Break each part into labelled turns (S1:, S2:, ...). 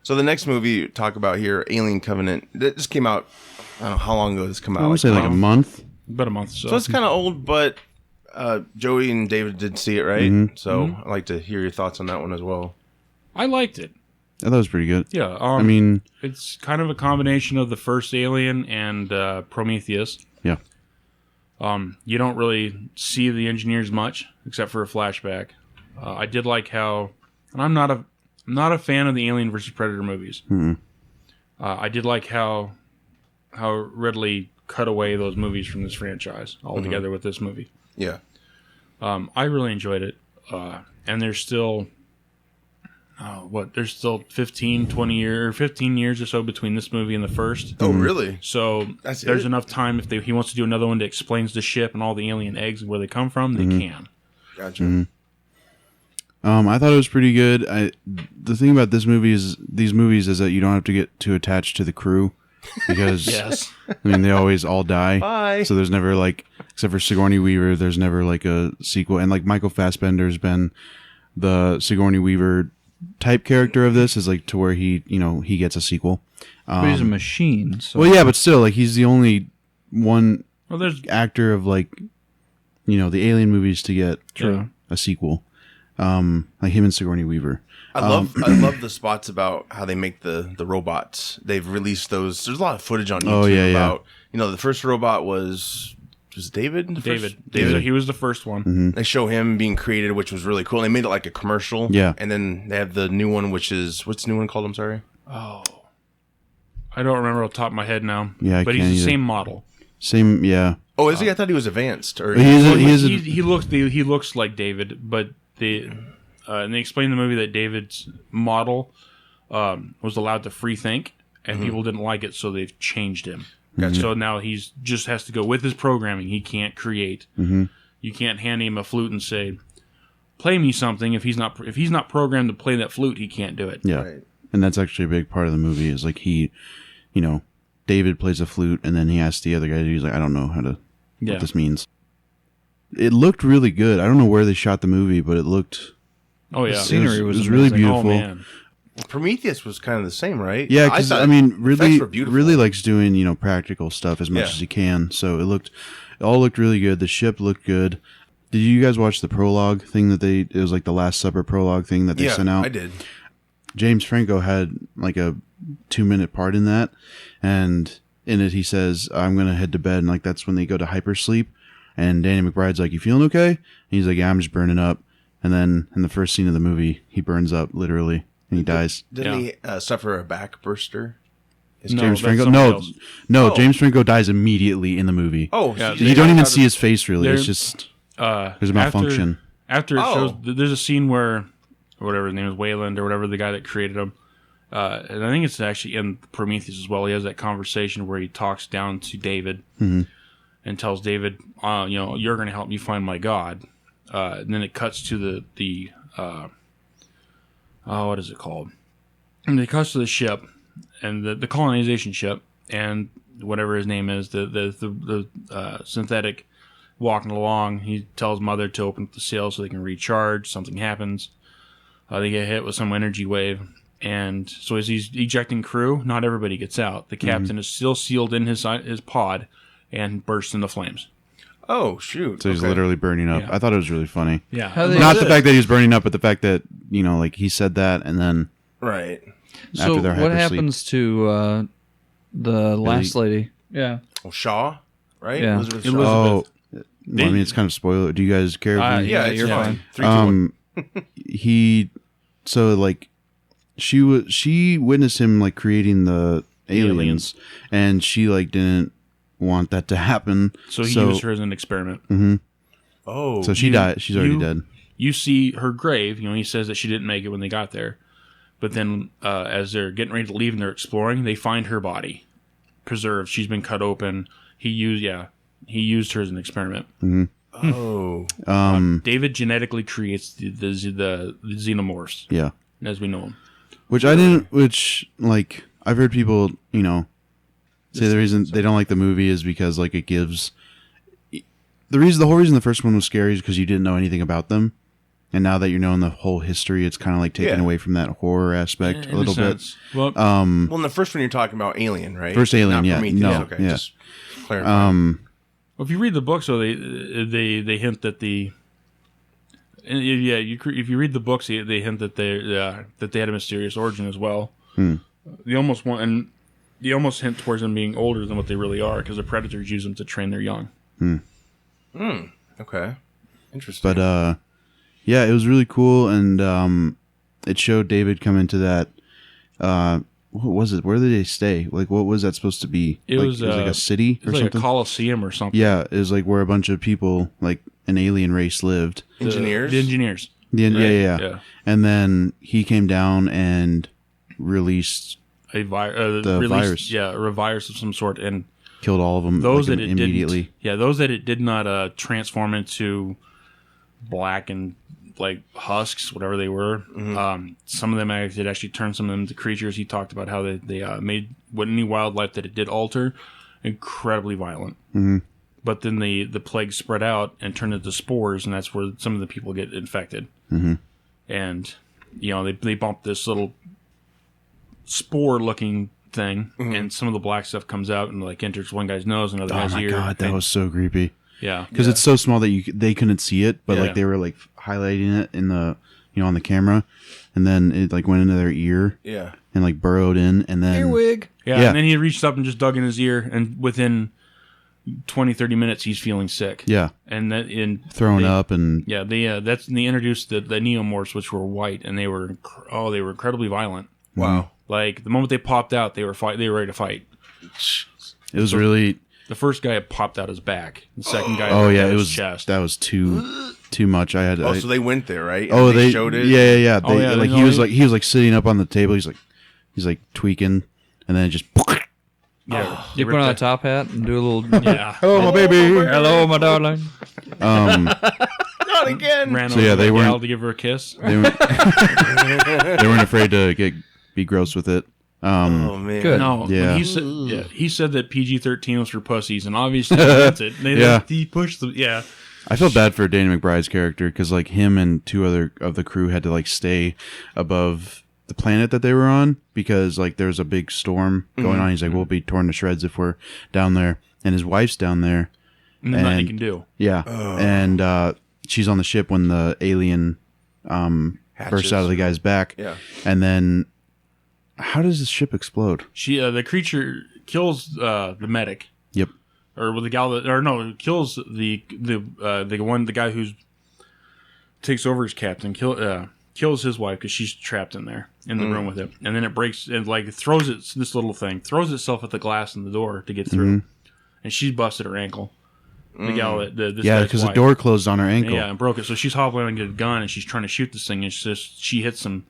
S1: So the next movie talk about here, Alien Covenant, that just came out. I don't know how long ago this came out.
S2: I would say like a month.
S3: About a month or so.
S1: So it's kind of old, but Joey and David did see it, right?
S2: Mm-hmm.
S1: So I'd like to hear your thoughts on that one as well.
S3: I liked it.
S2: I thought it was pretty good.
S3: Yeah.
S2: I mean,
S3: it's kind of a combination of the first Alien and Prometheus.
S2: yeah.
S3: You don't really see the engineers much, except for a flashback. I did like how, and I'm not a fan of the Alien versus Predator movies.
S2: Mm-hmm.
S3: I did like how Ridley cut away those movies from this franchise altogether with this movie.
S1: Yeah.
S3: I really enjoyed it. And there's still, there's still 15 years or so between this movie and the first.
S1: Oh, really?
S3: So there's enough time if he wants to do another one that explains the ship and all the alien eggs and where they come from, they can.
S1: Gotcha.
S2: Mm-hmm. I thought it was pretty good. The thing about these movies is that you don't have to get too attached to the crew because
S3: Yes.
S2: I mean they always all die.
S1: Bye.
S2: So there's never except for Sigourney Weaver, there's never a sequel. And Michael Fassbender's been the Sigourney Weaver type character of this is to where he gets a sequel.
S4: But he's a machine. So.
S2: Well, yeah, but still, he's the only one
S3: there's
S2: actor of the Alien movies to get
S3: True.
S2: a sequel. Like him and Sigourney Weaver.
S1: I love the spots about how they make the robots. They've released those. There's a lot of footage on YouTube about the first robot was David.
S3: David. He was the first one.
S2: Mm-hmm.
S1: They show him being created, which was really cool. They made it like a commercial.
S2: Yeah.
S1: And then they have the new one, which is what's the new one called? I'm sorry.
S3: Oh, I don't remember off the top of my head now.
S2: Yeah,
S3: but he's the same model.
S2: Same, yeah.
S1: Oh, is he? I thought he was advanced. Or
S3: He looks like David, but and they explained in the movie that David's model was allowed to free think, and people didn't like it, so they've changed him.
S1: Gotcha.
S3: So now he's just has to go with his programming. He can't create.
S2: Mm-hmm.
S3: You can't hand him a flute and say, "Play me something." If he's not programmed to play that flute, he can't do it.
S2: Yeah.
S1: Right.
S2: And that's actually a big part of the movie is David plays a flute and then he asks the other guy, he's like, I don't know what this means. It looked really good. I don't know where they shot the movie, but it looked...
S3: Oh, yeah.
S4: The scenery was
S2: really
S4: amazing.
S2: beautiful.
S3: Oh, man.
S1: Prometheus was kind of the same, right?
S2: Yeah, because really likes doing practical stuff as much
S1: Yeah.
S2: as he can. So it all looked really good. The ship looked good. Did you guys watch the prologue thing it was like the Last Supper prologue thing that they sent out?
S1: I did.
S2: James Franco had like a 2-minute part in that, and in it he says, "I'm gonna head to bed," and that's when they go to hypersleep. And Danny McBride's like, "You feeling okay?" And he's like, "Yeah, I'm just burning up." And then in the first scene of the movie, he burns up literally. And he dies.
S1: Didn't he suffer a back burster?
S2: James Franco?
S3: Else.
S2: No. James Franco dies immediately in the movie.
S1: Oh,
S3: Yeah,
S2: you don't even see his face really. It's just there's a
S3: After
S2: malfunction.
S3: it shows, there's a scene where, whatever his name is, Wayland or whatever the guy that created him, and I think it's actually in Prometheus as well. He has that conversation where he talks down to David and tells David, "You're going to help me find my God." And then it cuts to the what is it called? And it cuts to the ship and the colonization ship and whatever his name is, the synthetic walking along. He tells Mother to open up the sails so they can recharge. Something happens. They get hit with some energy wave. And so as he's ejecting crew, not everybody gets out. The captain is still sealed in his pod and bursts into flames.
S1: Oh, shoot.
S2: So he's literally burning up.
S3: Yeah.
S2: I thought it was really funny.
S3: Yeah.
S2: Not the fact that he was burning up, but the fact that, he said that and then
S1: Right.
S4: So
S2: their
S4: what
S2: hypersleep.
S4: happens to the last lady? Yeah.
S1: Oh, Shaw, right?
S4: Yeah.
S1: Elizabeth Shaw.
S2: Oh, well, I mean, it's kind of spoiler. Do you guys care? If
S1: Yeah, it's
S4: you're
S1: fine.
S4: fine.
S1: 3, 2, 1.
S2: she witnessed him creating the aliens, and she didn't want that to happen.
S3: So he used her as an experiment.
S1: Oh.
S2: So she died. She's already dead.
S3: You see her grave. He says that she didn't make it when they got there. But then as they're getting ready to leave and they're exploring, they find her body preserved. She's been cut open. He used her as an experiment.
S1: Oh.
S3: David genetically creates the xenomorphs,
S2: Yeah.
S3: as we know them.
S2: I've heard people, say the reason they don't like the movie is because it gives the whole reason the first one was scary is because you didn't know anything about them. And now that you're knowing the whole history, it's kind of like taken
S1: Yeah.
S2: away from that horror aspect
S3: In
S2: a little bit.
S3: sense. Well,
S1: Well, in the first one, you're talking about Alien, right?
S2: First Alien,
S1: Not
S2: yeah.
S1: Prometheus.
S2: No,
S1: Okay,
S2: yeah.
S1: just clarify.
S3: if you read the books, though, they hint that if you read the books, they hint that they had a mysterious origin as well. They almost hint towards them being older than what they really are, because the predators use them to train their young.
S1: Okay. Interesting.
S2: But yeah, it was really cool, and it showed David come into that. What was it? Where did they stay? Like, what was that supposed to be?
S3: It was
S2: like a city
S3: It
S2: or
S3: was like
S2: something.
S3: a coliseum or something.
S2: Yeah, it was like where a bunch of people, like an alien race, lived.
S1: Engineers?
S3: The engineers.
S2: Yeah. And then he came down and released,
S3: A
S2: The virus.
S3: Yeah, a virus of some sort, and
S2: killed all of them.
S3: those
S2: like,
S3: that it
S2: immediately.
S3: didn't. Yeah, those that it did not transform into black and like husks, whatever they were. Some of them it actually turned some of them to creatures. He talked about how they made any wildlife that it did alter incredibly violent. But then the plague spread out and turned into spores, and that's where some of the people get infected. And they bumped this little spore-looking thing, and some of the black stuff comes out and like enters one guy's nose, another
S2: Oh
S3: guy's
S2: my
S3: ear.
S2: god, that
S3: and-
S2: was so creepy.
S3: yeah.
S2: Because it's so small that they couldn't see it, but
S3: Yeah.
S2: like they were like highlighting it in the on the camera, and then it like went into their ear
S1: yeah.
S2: and like burrowed in, and then
S4: Earwig.
S3: Yeah,
S2: Yeah.
S3: and then he reached up and just dug in his ear, and within 20, 30 minutes, he's feeling sick.
S2: yeah,
S3: And that
S2: throwing up and
S3: Yeah, they introduced the neomorphs, which were white, and they were incredibly violent.
S1: Wow.
S3: Like the moment they popped out, they were ready to fight.
S2: it was really.
S3: The first guy popped out his back. The second guy
S2: Oh
S3: popped
S2: yeah,
S3: out
S2: it
S3: his
S2: was
S3: chest.
S2: that was too much. I had to.
S1: Oh, so they went there, right?
S2: Oh,
S1: And
S2: they
S1: showed it.
S2: Yeah.
S3: Oh,
S2: They,
S3: yeah,
S2: like
S3: no,
S2: he was like sitting up on the table. He's like tweaking, and then it just.
S3: yeah,
S4: You put on a top hat and do a little.
S3: yeah.
S2: Hello, my baby.
S4: Hello, my darling.
S1: Not again.
S3: Ran
S2: So,
S3: over
S2: yeah,
S3: to
S2: they
S3: the
S2: weren't-
S3: gal to give her a kiss.
S2: They weren't afraid to be gross with it.
S1: Oh man.
S4: Good.
S3: No,
S2: Yeah.
S3: he said that PG-13 was for pussies, and obviously that's it.
S2: Yeah.
S3: He pushed the
S2: I felt bad for Danny McBride's character because like him and two other of the crew had to like stay above the planet that they were on because like there's a big storm going on. He's like, we'll be torn to shreds if we're down there, and his wife's down there.
S3: and there's nothing he
S2: And-
S3: can do.
S2: Yeah, and she's on the ship when the alien bursts out of the guy's back.
S1: Yeah.
S2: And then how does the ship explode?
S3: She the creature kills the medic.
S2: Yep.
S3: Or with the gal that, or no, kills the guy who's takes over as captain. Kills his wife because she's trapped in there in the room with it, and then it breaks and like throws itself at the glass in the door to get through, and she's busted her ankle. The gal that this
S2: Yeah,
S3: guy's
S2: because the
S3: wife.
S2: door closed on her ankle.
S3: Yeah, and broke it. So she's hobbling to get a gun and she's trying to shoot this thing, and she hits some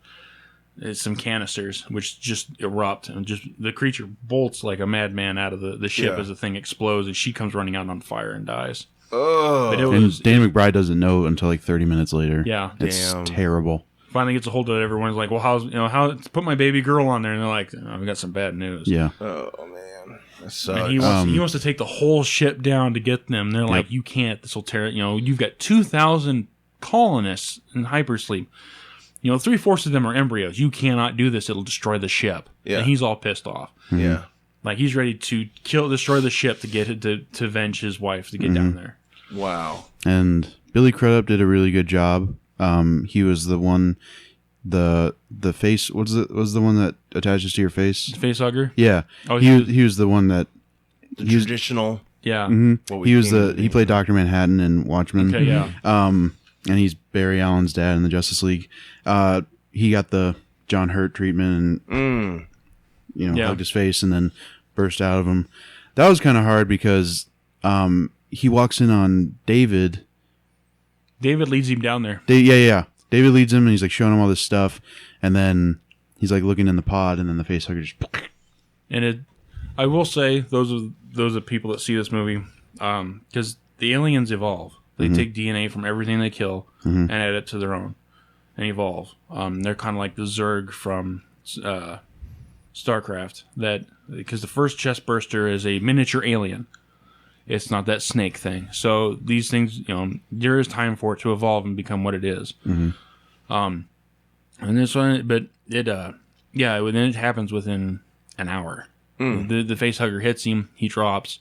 S3: canisters, which just erupt, and just the creature bolts like a madman out of the ship
S1: Yeah.
S3: as the thing explodes, and she comes running out on fire and dies.
S1: Oh.
S3: But it
S2: And
S3: was
S2: Danny McBride doesn't know until like 30 minutes later.
S3: yeah.
S2: It's
S1: Damn.
S2: terrible.
S3: Finally gets a hold of it. Everyone's like, "Well, how put my baby girl on there?" And they're like, "Oh, we got some bad news."
S2: Yeah.
S1: Oh man. That
S3: And
S1: sucks.
S3: he wants to take the whole ship down to get them. They're like, "You can't. This will tear it." You've got 2,000 colonists in hypersleep. 3/4 of them are embryos. You cannot do this. It'll destroy the ship.
S1: Yeah.
S3: And he's all pissed off.
S1: Yeah.
S3: Like he's ready to destroy the ship to get it to avenge his wife to get down there.
S1: Wow.
S2: And Billy Crudup did a really good job. He was the one, the face. Was the one that attaches to your face?
S3: Face hugger.
S2: Yeah.
S3: Oh,
S2: he was the one that.
S1: The traditional.
S3: Yeah.
S1: What we
S2: He was
S1: came to
S2: he
S1: be.
S2: played Dr. Manhattan in Watchmen.
S3: Okay. Yeah.
S2: And he's Barry Allen's dad in the Justice League. He got the John Hurt treatment and
S3: Yeah.
S2: hugged his face and then burst out of him. That was kind of hard because he walks in on David.
S3: David leads him down there.
S2: Yeah. David leads him and he's like showing him all this stuff, and then he's like looking in the pod, and then the face hugger just.
S3: And I will say those are people that see this movie because the aliens evolve. They take DNA from everything they kill and add it to their own and evolve. They're kind of like the Zerg from StarCraft. Because the first chest burster is a miniature alien, It's not that snake thing. So these things, there is time for it to evolve and become what it is. And this one, but it, then it happens within an hour. The face hugger hits him. He drops.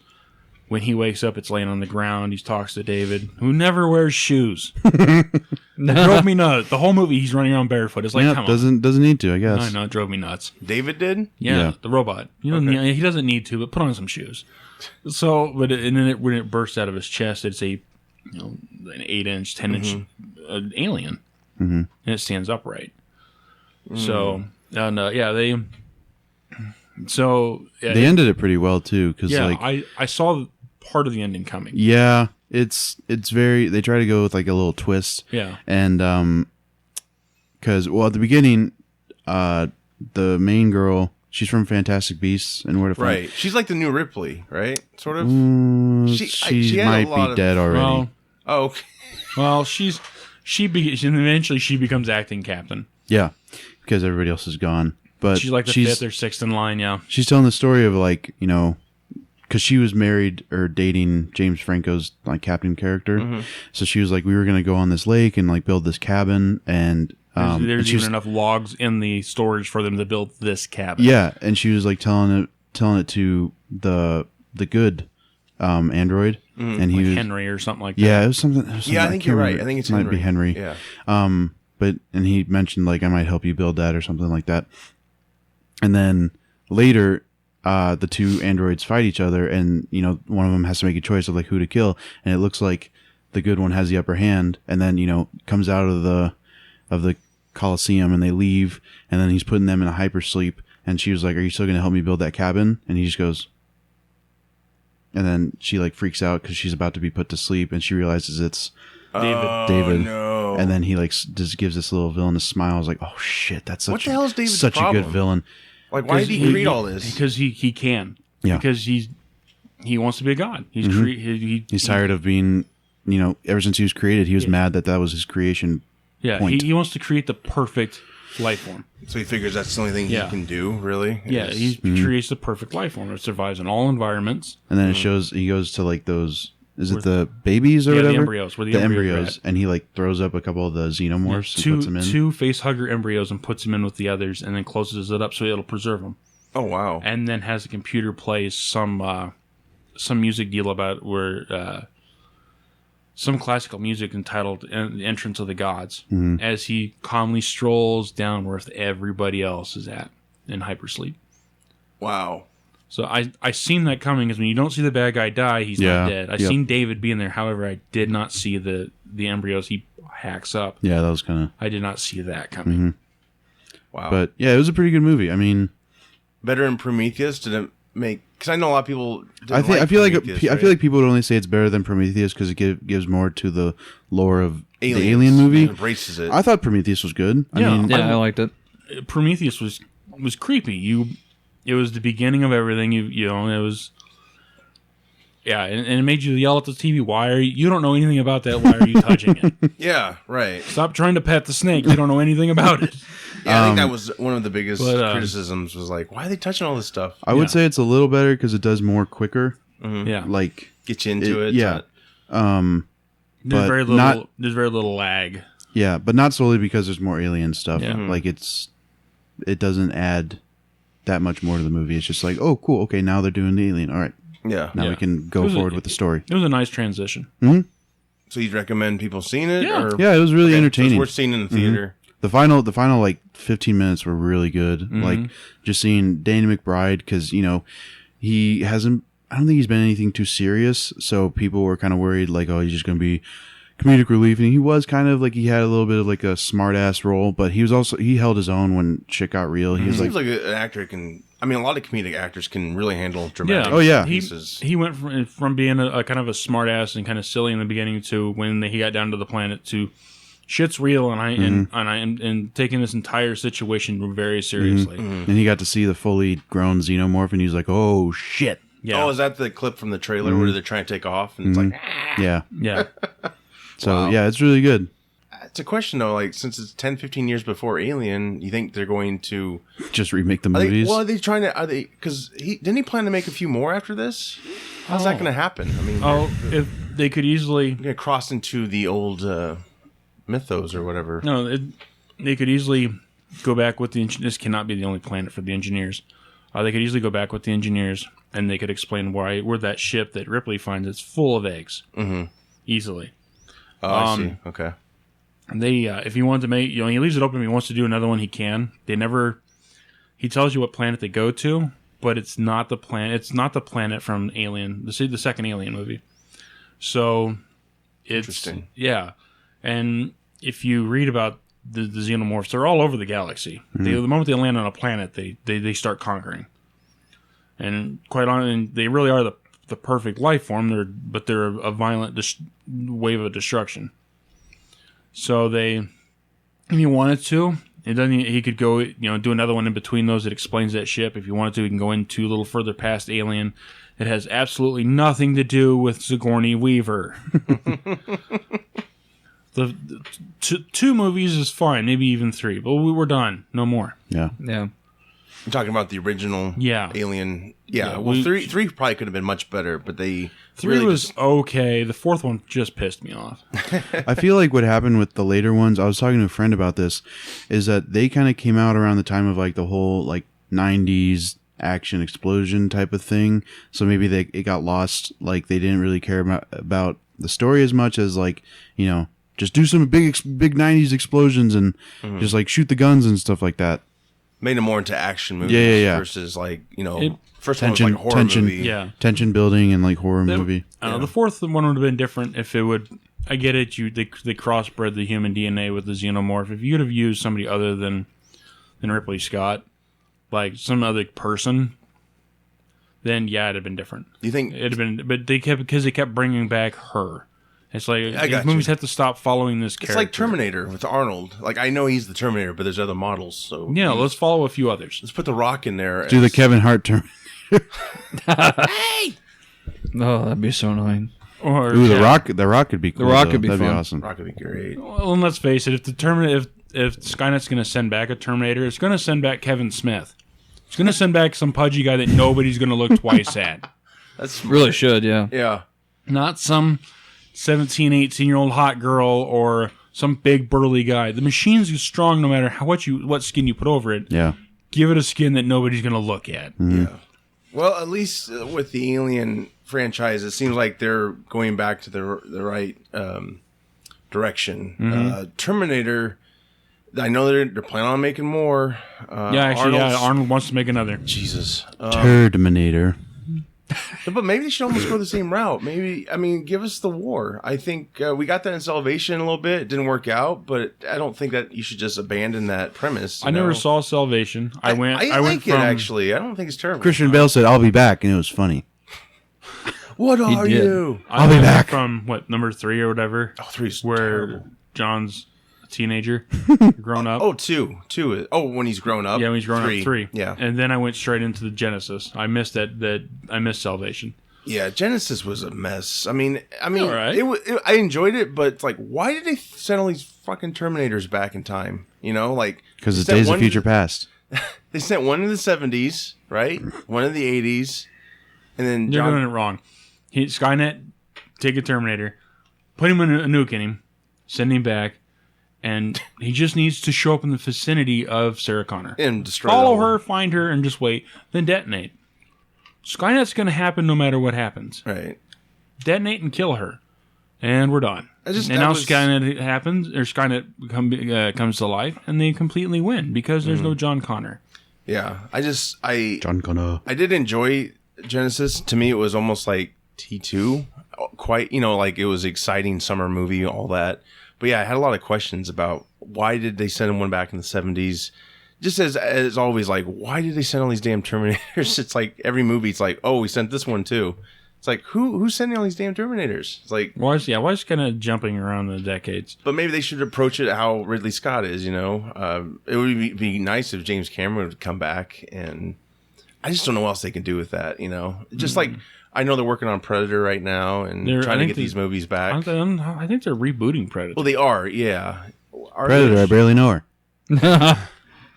S3: When he wakes up, it's laying on the ground. He talks to David, who never wears shoes. It drove me nuts. The whole movie, he's running around barefoot. It's like, come on.
S2: Doesn't need to, I guess.
S3: I know, it drove me nuts.
S1: David did?
S3: Yeah. The robot. He doesn't need to, but put on some shoes. So, and then when it bursts out of his chest, it's an 8-inch, 10-inch alien, and it stands upright. So, and they
S2: ended it pretty well too, because
S3: I saw part of the ending coming.
S2: Yeah, it's very. They try to go with like a little twist.
S3: Yeah,
S2: and because at the beginning, the main girl. She's from Fantastic Beasts and Where to Find.
S1: Right. She's like the new Ripley, right? Sort of.
S2: She might be dead already.
S3: Well, eventually she becomes acting captain.
S2: Yeah, because everybody else is gone. But
S3: she's like the fifth or sixth in line. Yeah.
S2: She's telling the story of because she was married or dating James Franco's like captain character. So she was like, we were gonna go on this lake and like build this cabin and.
S3: There's even enough logs in the storage for them to build this cabin.
S2: Yeah, and she was like telling it to the good android, and he
S3: like
S2: was
S3: Henry or something like that.
S2: Yeah, it was something.
S1: Yeah, I think you're right. I think it's
S2: might
S1: Henry.
S2: be Henry.
S1: Yeah.
S2: And he mentioned like I might help you build that or something like that. And then later, the two androids fight each other, and one of them has to make a choice of like who to kill, and it looks like the good one has the upper hand, and then comes out of the Coliseum and they leave, and then he's putting them in a hypersleep, and she was like, are you still going to help me build that cabin? And he just goes, and then she like freaks out because she's about to be put to sleep, and she realizes it's David.
S1: No.
S2: And then he like just gives this little villainous smile. I was like, oh shit, that's
S1: what the hell is David's
S2: such
S1: problem?
S2: A good villain.
S1: Like, why did he create all this?
S3: Because he can.
S2: Yeah.
S3: Because he wants to be a god. He's
S2: he's tired of being, ever since he was created, he was mad that was his creation.
S3: Yeah, he wants to create the perfect life form.
S1: So he figures that's the only thing he can do, really?
S3: Yeah, he creates the perfect life form. It survives in all environments.
S2: And then it shows, he goes to like those, is it the babies or whatever?
S3: The embryos. Where the
S2: embryos. And he like throws up a couple of the xenomorphs and puts them in.
S3: Two face hugger embryos and puts them in with the others, and then closes it up so it'll preserve them.
S1: Oh, wow.
S3: And then has the computer play some music deal about where... some classical music entitled The Entrance of the Gods, as he calmly strolls down where everybody else is at in hypersleep.
S1: Wow.
S3: So I seen that coming, because when you don't see the bad guy die, he's not dead. I seen David being there. However, I did not see the embryos he hacks up.
S2: Yeah, that was kind of...
S3: I did not see that coming.
S1: Wow.
S2: But yeah, it was a pretty good movie. I mean...
S1: Better than Prometheus? Did it make... Because I know a lot of people.
S2: I feel like people would only say it's better than Prometheus because it gives more to the lore of the Alien movie.
S1: It embraces it.
S2: I thought Prometheus was good.
S4: I liked it.
S3: Prometheus was creepy. It was the beginning of everything. It was. Yeah, and it made you yell at the TV. You don't know anything about that. Why are you touching it?
S1: Yeah, right.
S3: Stop trying to pet the snake. You don't know anything about it.
S1: Yeah, I think that was one of the biggest criticisms. Was like, why are they touching all this stuff?
S2: I would say it's a little better because it does more quicker.
S3: Yeah,
S2: like
S1: get you into it.
S2: Yeah.
S3: There's very little. There's very little lag.
S2: Yeah, but not solely because there's more alien stuff.
S3: Yeah.
S2: Like it doesn't add that much more to the movie. It's just like, oh, cool. Okay, now they're doing the alien. All right.
S1: Yeah.
S2: Now we can go forward with the story.
S3: It was a nice transition.
S2: Mm-hmm.
S1: So you'd recommend people seeing it?
S3: Yeah.
S2: Yeah, it was really entertaining.
S1: So it's worth seeing in the theater.
S2: The final like 15 minutes were really good.
S3: Mm-hmm.
S2: Like just seeing Danny McBride, because he hasn't. I don't think he's been anything too serious, so people were kind of worried, like, oh, he's just going to be comedic relief, and he was kind of like he had a little bit of like a smart ass role, but he held his own when shit got real. He was
S1: seems like an actor can. I mean, a lot of comedic actors can really handle dramatic.
S2: Oh yeah.
S1: Pieces.
S3: He went from being a kind of a smart ass and kind of silly in the beginning to when he got down to the planet to shit's real, and and taking this entire situation very seriously.
S2: And he got to see the fully grown xenomorph, and he's like, oh shit.
S3: Yeah.
S1: Oh, is that the clip from the trailer where they're trying to take off and it's like,
S2: yeah.
S3: Yeah.
S2: So yeah, it's really good.
S1: It's a question though, like since it's 10, 15 years before Alien, you think they're going to
S2: just remake the movies?
S1: Are they trying to? Are they? Because didn't he plan to make a few more after this? How's that going to happen? I mean,
S3: if they could easily,
S1: you're going to cross into the old mythos or whatever.
S3: no, they could easily go back with the. This cannot be the only planet for the engineers. They could easily go back with the engineers, and they could explain where that ship that Ripley finds is full of eggs, easily.
S1: Oh, I see. Okay.
S3: They, if he wanted to make, he leaves it open. If he wants to do another one, he can. They never. He tells you what planet they go to, but it's not the planet. It's not the planet from Alien, the second Alien movie. So, it's
S1: Interesting.
S3: Yeah, and if you read about the xenomorphs, they're all over the galaxy. The moment they land on a planet, they start conquering. And quite honestly, they really are the perfect life form. But they're a violent wave of destruction. So if he wanted to, he could go, do another one in between those that explains that ship. If you wanted to, he can go into a little further past Alien. It has absolutely nothing to do with Sigourney Weaver. The two movies is fine, maybe even 3, but we were done. No more.
S2: Yeah.
S4: Yeah.
S1: I'm talking about the original Alien. Yeah, well, three probably could have been much better, but
S3: 3
S1: really
S3: was okay. The 4th one just pissed me off.
S2: I feel like what happened with the later ones, I was talking to a friend about this, is that they kind of came out around the time of like the whole like 90s action explosion type of thing. So maybe it got lost. Like they didn't really care about the story as much as like, just do some big 90s explosions and just like shoot the guns and stuff like that.
S1: made them more into action movies
S2: Yeah.
S1: versus like, first
S2: tension,
S1: one was like a horror movie.
S3: Yeah.
S2: Tension building and like horror movie.
S3: I don't know, the 4th one would have been different if it would. I get it. They crossbred the human DNA with the xenomorph. If you'd have used somebody other than Ripley Scott, like some other person, then yeah, it'd have been different.
S1: You think
S3: It'd have been, but they kept bringing back her. It's like
S1: I got
S3: these movies
S1: you.
S3: have to stop following this character.
S1: It's like Terminator with Arnold. Like I know he's the Terminator, but there's other models. So
S3: Yeah, let's follow a few others.
S1: let's put the Rock in there.
S2: Do the Kevin Hart term.
S4: Oh, that'd be so annoying.
S3: Or
S2: Ooh,
S3: yeah.
S2: The Rock could be cool.
S4: Rock
S2: though.
S4: could be
S2: That'd
S4: fun.
S2: be awesome.
S1: Rock would be great.
S3: Well, and let's face it, if Skynet's going to send back a Terminator, it's going to send back Kevin Smith. It's going to send back some pudgy guy that nobody's going to look twice at.
S1: That's smart.
S4: Really should, yeah.
S1: Yeah.
S3: Not some 17, 18-year-old hot girl or some big burly guy. The machine's strong no matter what skin you put over it.
S2: Yeah.
S3: Give it a skin that nobody's going to look at.
S1: Yeah. Well, at least with the Alien franchise, it seems like they're going back to the right direction. Terminator, I know they're planning on making more.
S3: Arnold wants to make another.
S1: Jesus.
S2: Terminator.
S1: But maybe they should almost go the same route. Give us the war. I think we got that in Salvation a little bit. It didn't work out, but I don't think that you should just abandon that premise.
S3: I never saw Salvation. I went
S1: like
S3: from
S1: it, actually. I don't think it's terrible.
S2: Christian Bale said, "I'll be back," and it was funny.
S1: What are
S4: did.
S1: you?
S2: I'll be
S3: went
S2: back.
S3: From number 3 or whatever,
S1: Oh, 3's
S3: where
S1: terrible.
S3: John's a teenager, grown up.
S1: Oh, 2. 2 is... Oh, when he's grown up.
S3: Yeah, when he's grown
S1: 3.
S3: up, 3.
S1: Yeah.
S3: And then I went straight into the Genesis. I missed that I missed Salvation.
S1: Yeah, Genesis was a mess. All right. I enjoyed it, but it's like, why did they send all these fucking Terminators back in time?
S2: Because it's
S1: they sent
S2: Days of
S1: one-
S2: Future Past.
S1: They sent one in the 70s, right? One in the 80s, and then
S3: You're doing it wrong. Skynet, take a Terminator, put him in a nuke in him, send him back, and he just needs to show up in the vicinity of Sarah Connor.
S1: and destroy
S3: Follow
S1: the whole-
S3: her, find her, and just wait. Then detonate. Skynet's going to happen no matter what happens.
S1: Right.
S3: Detonate and kill her, and we're done. And
S1: that
S3: now
S1: was-
S3: Skynet happens, or Skynet comes to life, and they completely win because there's no John Connor.
S1: Yeah.
S2: John Connor.
S1: I did enjoy Genesis. To me, it was almost like T2. Quite, like it was exciting summer movie, all that. But yeah, I had a lot of questions about why did they send one back in the 70s? Just as always, like, why did they send all these damn Terminators? It's like every movie, it's like, oh, we sent this one too. It's like, who's sending all these damn Terminators? It's like,
S3: Why is kind of jumping around the decades?
S1: but maybe they should approach it how Ridley Scott is, It would be nice if James Cameron would come back, and I just don't know what else they can do with that, Just like, I know they're working on Predator right now and trying to get these movies back.
S3: I think they're rebooting Predator.
S1: Well, they are, yeah.
S2: Predator. I barely know her.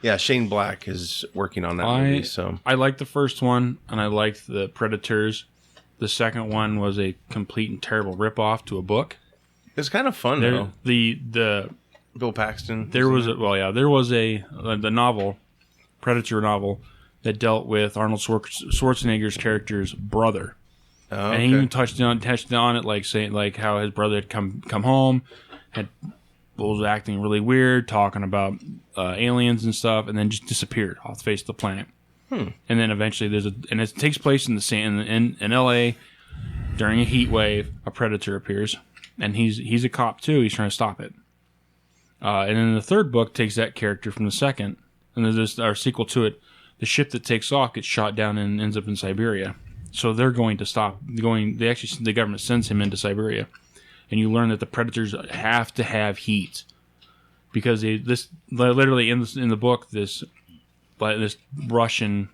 S1: Yeah, Shane Black is working on that movie, so.
S3: I liked the first one, and I liked the Predators. The second one was a complete and terrible ripoff to a book.
S1: It's kind of fun,
S3: There,
S1: though.
S3: the
S1: Bill Paxton.
S3: there was the novel, Predator novel, that dealt with Arnold Schwarzenegger's character's brother.
S1: Oh,
S3: And he even touched on it, like saying like how his brother had come home, was acting really weird, talking about aliens and stuff, and then just disappeared off the face of the planet. And then eventually and it takes place in in L.A. during a heat wave. A predator appears, and he's a cop too. He's trying to stop it. And then the third book takes that character from the second, and there's our sequel to it. The ship that takes off gets shot down and ends up in Siberia. So they're going to stop going. The government sends him into Siberia, and you learn that the predators have to have heat because literally in the book this Russian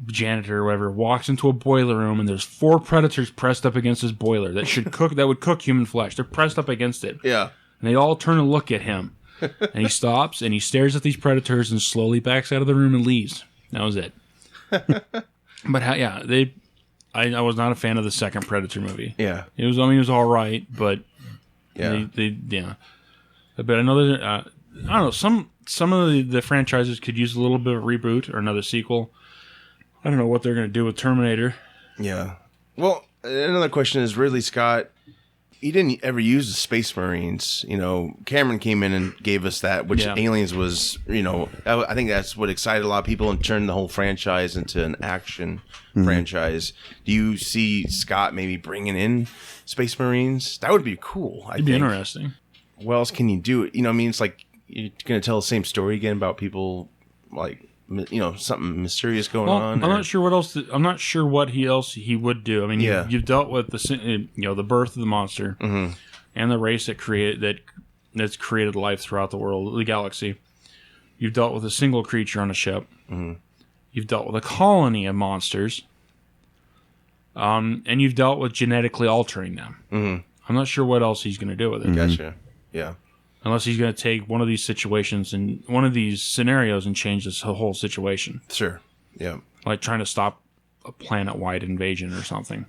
S3: janitor or whatever walks into a boiler room and there's 4 predators pressed up against this boiler that would cook human flesh. They're pressed up against it.
S1: Yeah.
S3: And they all turn and look at him. And he stops and he stares at these predators and slowly backs out of the room and leaves. That was it. But I was not a fan of the second Predator movie.
S1: Yeah.
S3: It was all right, but
S1: Yeah.
S3: But I know that I don't know, some of the franchises could use a little bit of a reboot or another sequel. I don't know what they're going to do with Terminator.
S1: Yeah. Well, another question is Ridley Scott. He didn't ever use the Space Marines. You know, Cameron came in and gave us that, which Aliens was, I think that's what excited a lot of people and turned the whole franchise into an action franchise. Do you see Scott maybe bringing in Space Marines? That would be cool.
S3: It'd be interesting.
S1: What else can you do? It's like you're going to tell the same story again about people, like, something mysterious going on.
S3: I'm not sure what else. I'm not sure what else he would do. I mean, you've dealt with the birth of the monster and the race that's created life throughout the world, the galaxy. You've dealt with a single creature on a ship. You've dealt with a colony of monsters, and you've dealt with genetically altering them. I'm not sure what else he's going to do with it.
S1: Gotcha. Yeah.
S3: Unless he's going to take one of these situations and one of these scenarios and change this whole situation.
S1: Sure. Yeah.
S3: Like trying to stop a planet-wide invasion or something.